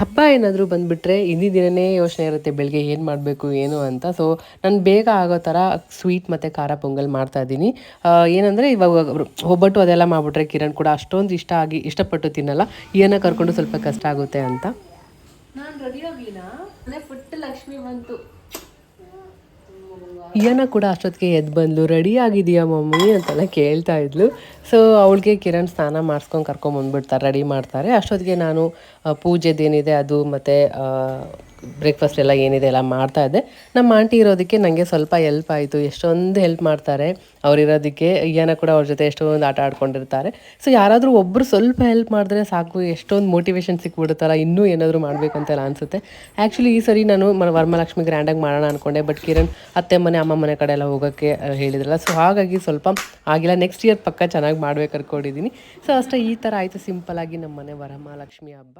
ಹಬ್ಬ ಏನಾದರೂ ಬಂದುಬಿಟ್ರೆ ಹಿಂದಿನ ದಿನವೇ ಯೋಚನೆ ಇರುತ್ತೆ ಬೆಳಗ್ಗೆ ಏನು ಮಾಡಬೇಕು ಏನು ಅಂತ. ಸೊ ನಾನು ಬೇಗ ಆಗೋ ಥರ ಸ್ವೀಟ್ ಮತ್ತು ಖಾರ ಪೊಂಗಲ್ ಮಾಡ್ತಾಯಿದ್ದೀನಿ. ಏನಂದರೆ ಇವಾಗ ಒಬ್ಬಟ್ಟು ಅದೆಲ್ಲ ಮಾಡಿಬಿಟ್ರೆ ಕಿರಣ್ ಕೂಡ ಅಷ್ಟೊಂದು ಇಷ್ಟಪಟ್ಟು ತಿನ್ನಲ್ಲ. ಈಯನ್ನ ಕರ್ಕೊಂಡು ಸ್ವಲ್ಪ ಕಷ್ಟ ಆಗುತ್ತೆ ಅಂತ. ನಾನು ರೆಡಿ ಆಗಲಿನಾ ಮನೆ ಪುಟ್ಟ ಲಕ್ಷ್ಮಿ ಬಂತು. ಈಯನ ಕೂಡ ಅಷ್ಟೊತ್ತಿಗೆ ಎದ್ದು ಬಂದು ರೆಡಿ ಆಗಿದೆಯಾ ಮಮ್ಮಿ ಅಂತೆಲ್ಲ ಕೇಳ್ತಾ ಇದ್ಲು. ಸೊ ಅವಳಿಗೆ ಕಿರಣ್ ಸ್ನಾನ ಮಾಡಿಸ್ಕೊಂಡು ಕರ್ಕೊಂಬಂದ್ಬಿಡ್ತಾರೆ, ರೆಡಿ ಮಾಡ್ತಾರೆ. ಅಷ್ಟೊತ್ತಿಗೆ ನಾನು ಪೂಜೆದೇನಿದೆ ಅದು ಮತ್ತು ಬ್ರೇಕ್ಫಾಸ್ಟ್ ಎಲ್ಲ ಏನಿದೆ ಎಲ್ಲ ಮಾಡ್ತಾಯಿದ್ದೆ. ನಮ್ಮ ಆಂಟಿ ಇರೋದಕ್ಕೆ ನನಗೆ ಸ್ವಲ್ಪ ಹೆಲ್ಪ್ ಆಯಿತು. ಎಷ್ಟೊಂದು ಹೆಲ್ಪ್ ಮಾಡ್ತಾರೆ ಅವರಿರೋದಕ್ಕೆ. ಈಯನ ಕೂಡ ಅವ್ರ ಜೊತೆ ಎಷ್ಟೊಂದು ಆಟ ಆಡ್ಕೊಂಡಿರ್ತಾರೆ. ಸೊ ಯಾರಾದರೂ ಒಬ್ಬರು ಸ್ವಲ್ಪ ಹೆಲ್ಪ್ ಮಾಡಿದ್ರೆ ಸಾಕು, ಎಷ್ಟೊಂದು ಮೋಟಿವೇಶನ್ ಸಿಕ್ಬಿಡುತ್ತಲ್ಲ, ಇನ್ನೂ ಏನಾದರೂ ಮಾಡಬೇಕಂತೆಲ್ಲ ಅನಿಸುತ್ತೆ. ಆ್ಯಕ್ಚುಲಿ ಈ ಸರಿ ನಾನು ವರಮಹಾಲಕ್ಷ್ಮಿ ಗ್ರ್ಯಾಂಡಾಗಿ ಮಾಡೋಣ ಅಂದ್ಕೊಂಡೆ. ಬಟ್ ಕಿರಣ್ ಅತ್ತೆ ಮನೆ ಅಮ್ಮ ಮನೆ ಕಡೆ ಎಲ್ಲ ಹೋಗೋಕ್ಕೆ ಹೇಳಿದ್ರಲ್ಲ. ಸೊ ಹಾಗಾಗಿ ಸ್ವಲ್ಪ ಆಗಿಲ್ಲ. ನೆಕ್ಸ್ಟ್ ಇಯರ್ ಪಕ್ಕ ಚೆನ್ನಾಗಿ ಮಾಡ್ಬೇಕು ಅನ್ಕೊಂಡಿದ್ದೀನಿ. ಸೊ ಅಷ್ಟೇ, ಈ ಥರ ಆಯಿತು ಸಿಂಪಲ್ಲಾಗಿ ನಮ್ಮ ಮನೆ ವರಮಹಾಲಕ್ಷ್ಮಿ ಹಬ್ಬ.